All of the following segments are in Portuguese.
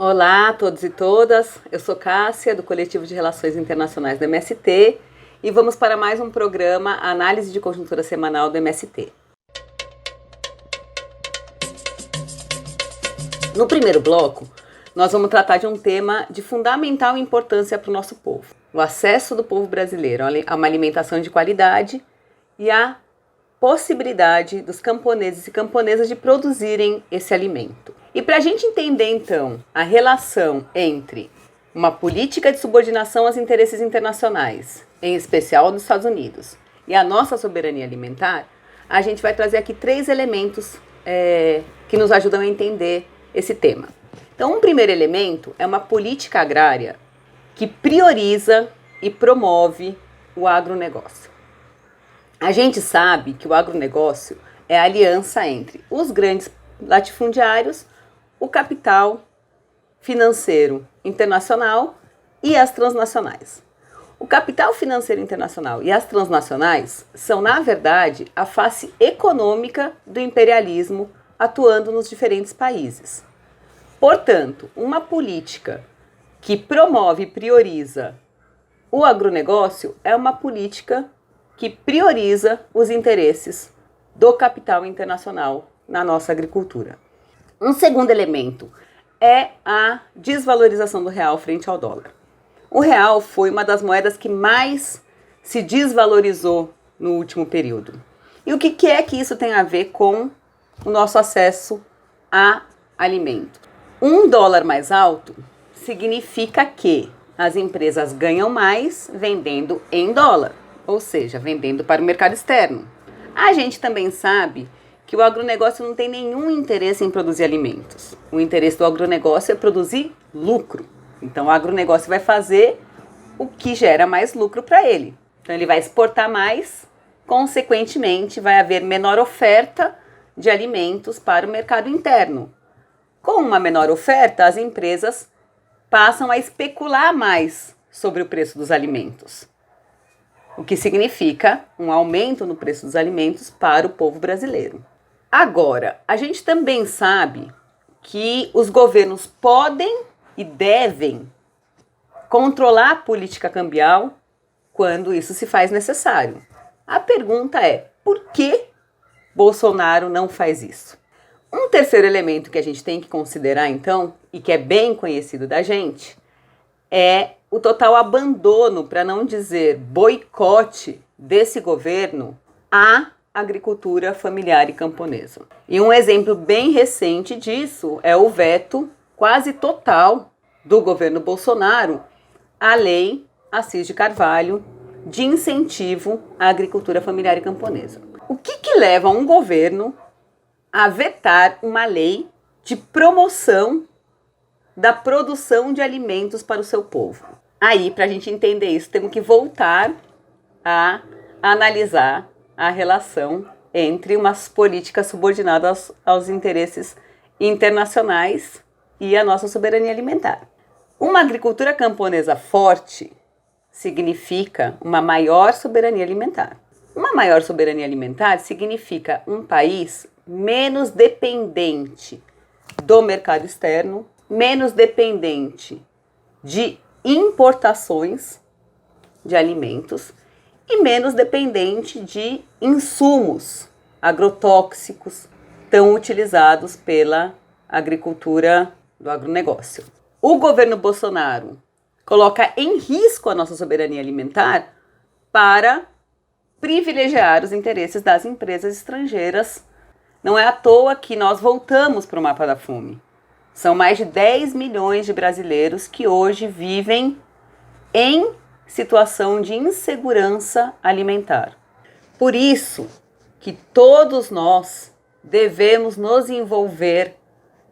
Olá a todos e todas, eu sou Cássia, do Coletivo de Relações Internacionais do MST, e vamos para mais um programa Análise de Conjuntura Semanal do MST. No primeiro bloco, nós vamos tratar de um tema de fundamental importância para o nosso povo: o acesso do povo brasileiro a uma alimentação de qualidade e a possibilidade dos camponeses e camponesas de produzirem esse alimento. E para a gente entender, então, a relação entre uma política de subordinação aos interesses internacionais, em especial dos Estados Unidos, e a nossa soberania alimentar, a gente vai trazer aqui 3 elementos que nos ajudam a entender esse tema. Então, um primeiro elemento é uma política agrária que prioriza e promove o agronegócio. A gente sabe que o agronegócio é a aliança entre os grandes latifundiários, o capital financeiro internacional e as transnacionais. O capital financeiro internacional e as transnacionais são, na verdade, a face econômica do imperialismo atuando nos diferentes países. Portanto, uma política que promove e prioriza o agronegócio é uma política que prioriza os interesses do capital internacional na nossa agricultura. Um segundo elemento é a desvalorização do real frente ao dólar. O real foi uma das moedas que mais se desvalorizou no último período. E o que é que isso tem a ver com o nosso acesso a alimento? $1 mais alto significa que as empresas ganham mais vendendo em dólar, ou seja, vendendo para o mercado externo. A gente também sabe que o agronegócio não tem nenhum interesse em produzir alimentos. O interesse do agronegócio é produzir lucro. Então, o agronegócio vai fazer o que gera mais lucro para ele. Então, ele vai exportar mais, consequentemente, vai haver menor oferta de alimentos para o mercado interno. Com uma menor oferta, as empresas passam a especular mais sobre o preço dos alimentos, o que significa um aumento no preço dos alimentos para o povo brasileiro. Agora, a gente também sabe que os governos podem e devem controlar a política cambial quando isso se faz necessário. A pergunta é: por que Bolsonaro não faz isso? Um terceiro elemento que a gente tem que considerar, então, e que é bem conhecido da gente, é o total abandono, para não dizer boicote, desse governo à agricultura familiar e camponesa. E um exemplo bem recente disso é o veto quase total do governo Bolsonaro à lei Assis de Carvalho de incentivo à agricultura familiar e camponesa. O que leva um governo a vetar uma lei de promoção da produção de alimentos para o seu povo? Aí, para a gente entender isso, temos que voltar a analisar a relação entre umas políticas subordinadas aos interesses internacionais e a nossa soberania alimentar. Uma agricultura camponesa forte significa uma maior soberania alimentar. Uma maior soberania alimentar significa um país menos dependente do mercado externo, menos dependente de importações de alimentos e menos dependente de insumos agrotóxicos tão utilizados pela agricultura do agronegócio. O governo Bolsonaro coloca em risco a nossa soberania alimentar para privilegiar os interesses das empresas estrangeiras. Não é à toa que nós voltamos para o mapa da fome. São mais de 10 milhões de brasileiros que hoje vivem em situação de insegurança alimentar. Por isso que todos nós devemos nos envolver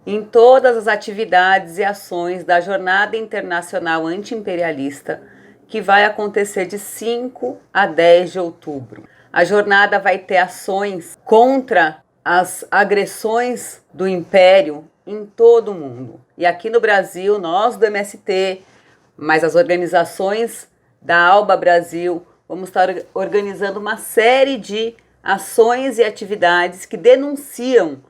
em todas as atividades e ações da Jornada Internacional Anti-Imperialista, que vai acontecer de 5 a 10 de outubro. A jornada vai ter ações contra as agressões do Império em todo o mundo. E aqui no Brasil, nós do MST, mas as organizações da ALBA Brasil, vamos estar organizando uma série de ações e atividades que denunciam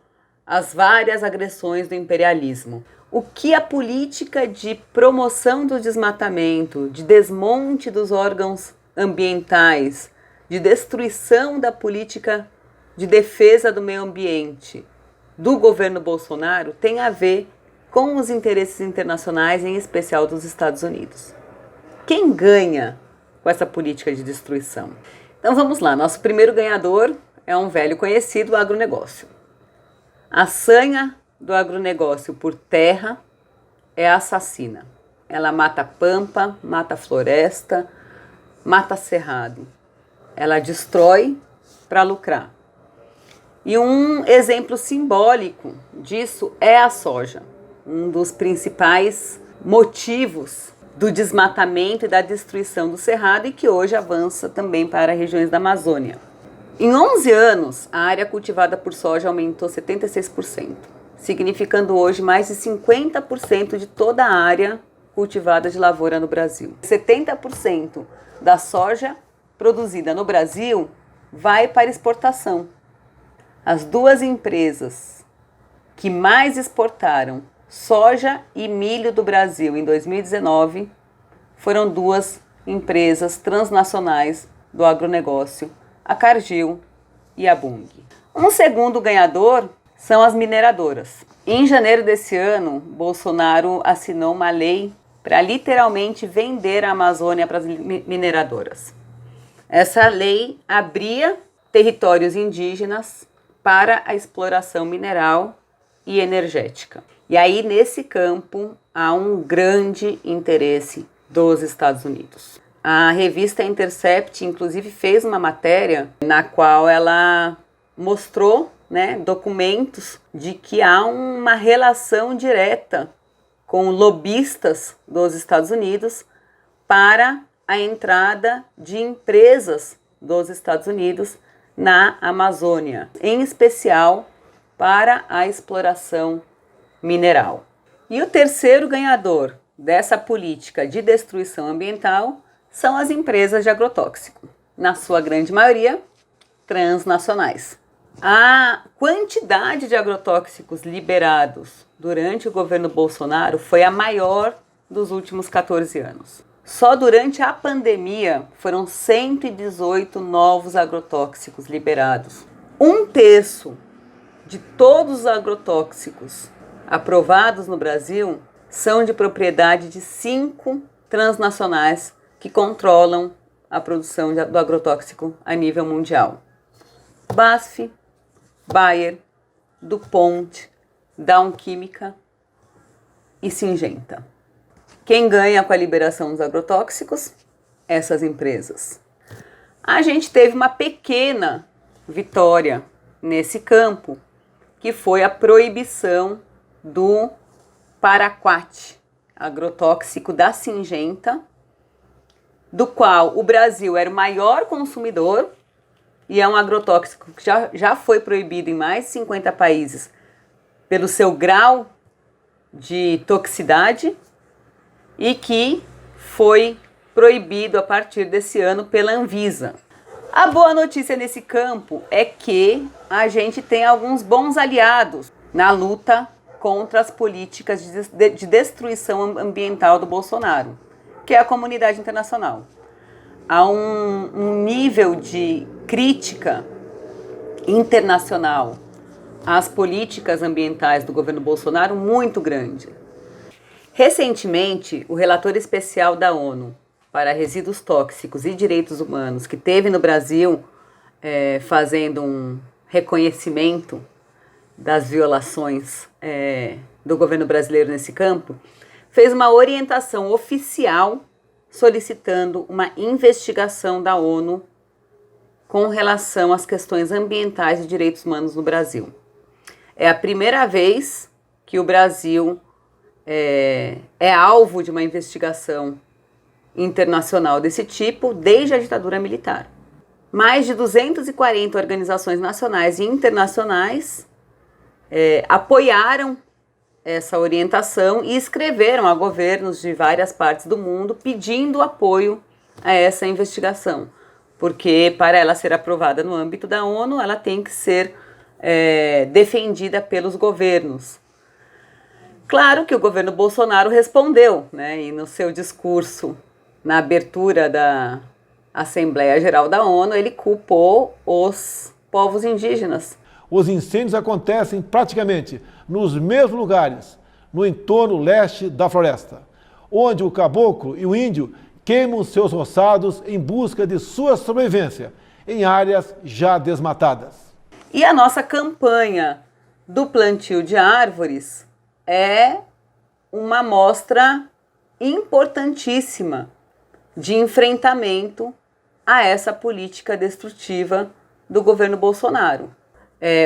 as várias agressões do imperialismo. o que a política de promoção do desmatamento, de desmonte dos órgãos ambientais, de destruição da política de defesa do meio ambiente do governo Bolsonaro tem a ver com os interesses internacionais, em especial dos Estados Unidos. Quem ganha com essa política de destruição? Então vamos lá, nosso primeiro ganhador é um velho conhecido, o agronegócio. A sanha do agronegócio por terra é assassina. Ela mata pampa, mata floresta, mata cerrado. Ela destrói para lucrar. E um exemplo simbólico disso é a soja, um dos principais motivos do desmatamento e da destruição do cerrado e que hoje avança também para regiões da Amazônia. Em 11 anos, a área cultivada por soja aumentou 76%, significando hoje mais de 50% de toda a área cultivada de lavoura no Brasil. 70% da soja produzida no Brasil vai para exportação. As duas empresas que mais exportaram soja e milho do Brasil em 2019 foram duas empresas transnacionais do agronegócio, a Cargill e a Bunge. Um segundo ganhador são as mineradoras. Em janeiro desse ano, Bolsonaro assinou uma lei para literalmente vender a Amazônia para as mineradoras. Essa lei abria territórios indígenas para a exploração mineral e energética. E aí, nesse campo, há um grande interesse dos Estados Unidos. A revista Intercept, inclusive, fez uma matéria na qual ela mostrou, documentos de que há uma relação direta com lobistas dos Estados Unidos para a entrada de empresas dos Estados Unidos na Amazônia, em especial para a exploração mineral. E o terceiro ganhador dessa política de destruição ambiental são as empresas de agrotóxico, na sua grande maioria transnacionais. A quantidade de agrotóxicos liberados durante o governo Bolsonaro foi a maior dos últimos 14 anos. Só durante a pandemia foram 118 novos agrotóxicos liberados. 1/3 de todos os agrotóxicos aprovados no Brasil são de propriedade de 5 transnacionais que controlam a produção do agrotóxico a nível mundial. BASF, Bayer, DuPont, Dow Química e Syngenta. Quem ganha com a liberação dos agrotóxicos? Essas empresas. A gente teve uma pequena vitória nesse campo, que foi a proibição do paraquat, agrotóxico da Syngenta, do qual o Brasil era o maior consumidor, e é um agrotóxico que já foi proibido em mais de 50 países pelo seu grau de toxicidade e que foi proibido a partir desse ano pela Anvisa. A boa notícia nesse campo é que a gente tem alguns bons aliados na luta contra as políticas de destruição ambiental do Bolsonaro, que é a comunidade internacional. Há um nível de crítica internacional às políticas ambientais do governo Bolsonaro muito grande. Recentemente, o relator especial da ONU para resíduos tóxicos e direitos humanos, que teve no Brasil fazendo um reconhecimento das violações do governo brasileiro nesse campo, fez uma orientação oficial solicitando uma investigação da ONU com relação às questões ambientais e direitos humanos no Brasil. É a primeira vez que o Brasil é alvo de uma investigação internacional desse tipo desde a ditadura militar. Mais de 240 organizações nacionais e internacionais apoiaram essa orientação e escreveram a governos de várias partes do mundo pedindo apoio a essa investigação, porque para ela ser aprovada no âmbito da ONU, ela tem que ser defendida pelos governos. Claro que o governo Bolsonaro respondeu, né? E no seu discurso, na abertura da Assembleia Geral da ONU, ele culpou os povos indígenas. Os incêndios acontecem praticamente nos mesmos lugares, no entorno leste da floresta, onde o caboclo e o índio queimam seus roçados em busca de sua sobrevivência, em áreas já desmatadas. E a nossa campanha do plantio de árvores é uma mostra importantíssima de enfrentamento a essa política destrutiva do governo Bolsonaro.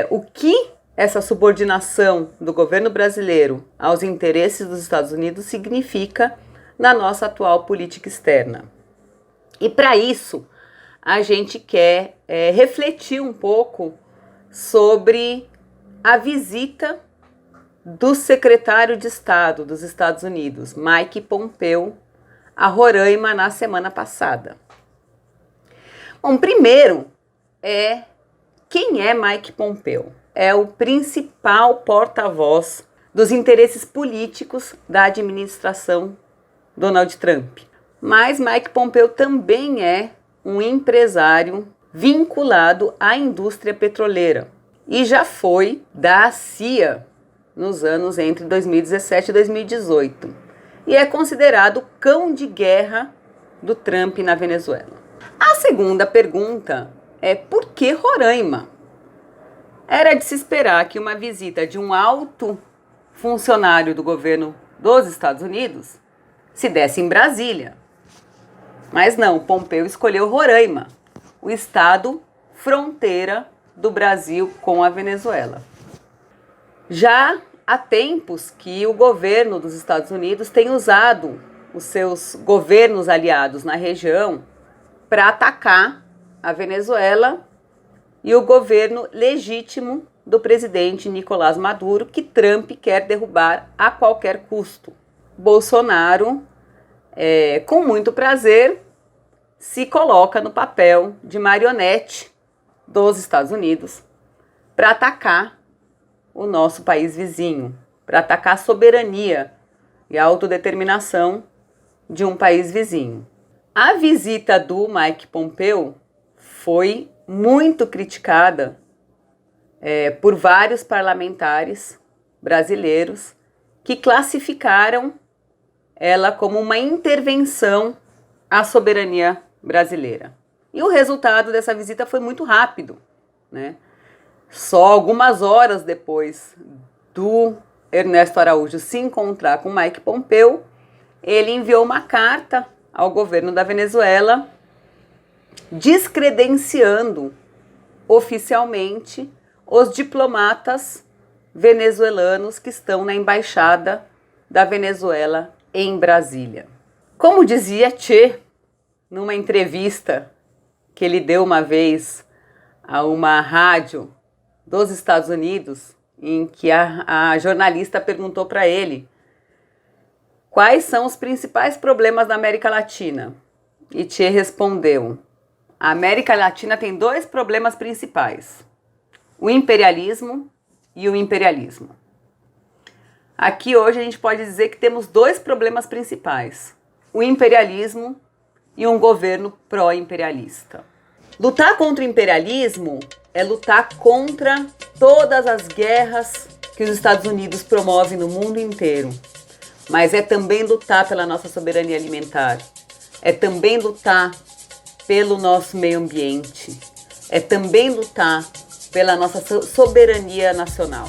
O que essa subordinação do governo brasileiro aos interesses dos Estados Unidos significa na nossa atual política externa. E para isso, a gente quer refletir um pouco sobre a visita do secretário de Estado dos Estados Unidos, Mike Pompeo, a Roraima na semana passada. Bom, primeiro, quem é Mike Pompeo? É o principal porta-voz dos interesses políticos da administração Donald Trump. Mas Mike Pompeo também é um empresário vinculado à indústria petroleira e já foi da CIA nos anos entre 2017 e 2018 e é considerado cão de guerra do Trump na Venezuela. A segunda pergunta é: por que Roraima? Era de se esperar que uma visita de um alto funcionário do governo dos Estados Unidos se desse em Brasília. Mas não, Pompeo escolheu Roraima, o estado fronteira do Brasil com a Venezuela. Já há tempos que o governo dos Estados Unidos tem usado os seus governos aliados na região para atacar a Venezuela e o governo legítimo do presidente Nicolás Maduro, que Trump quer derrubar a qualquer custo. Bolsonaro, com muito prazer, se coloca no papel de marionete dos Estados Unidos para atacar o nosso país vizinho, para atacar a soberania e a autodeterminação de um país vizinho. A visita do Mike Pompeo foi muito criticada por vários parlamentares brasileiros que classificaram ela como uma intervenção à soberania brasileira. E o resultado dessa visita foi muito rápido, né? Só algumas horas depois do Ernesto Araújo se encontrar com Mike Pompeo, ele enviou uma carta ao governo da Venezuela descredenciando oficialmente os diplomatas venezuelanos que estão na embaixada da Venezuela em Brasília. Como dizia Che, numa entrevista que ele deu uma vez a uma rádio dos Estados Unidos, em que a jornalista perguntou para ele quais são os principais problemas da América Latina. E Che respondeu: a América Latina tem dois problemas principais: o imperialismo e o imperialismo. Aqui hoje a gente pode dizer que temos dois problemas principais: o imperialismo e um governo pró-imperialista. Lutar contra o imperialismo é lutar contra todas as guerras que os Estados Unidos promovem no mundo inteiro. Mas é também lutar pela nossa soberania alimentar. É também lutar pelo nosso meio ambiente. É também lutar pela nossa soberania nacional.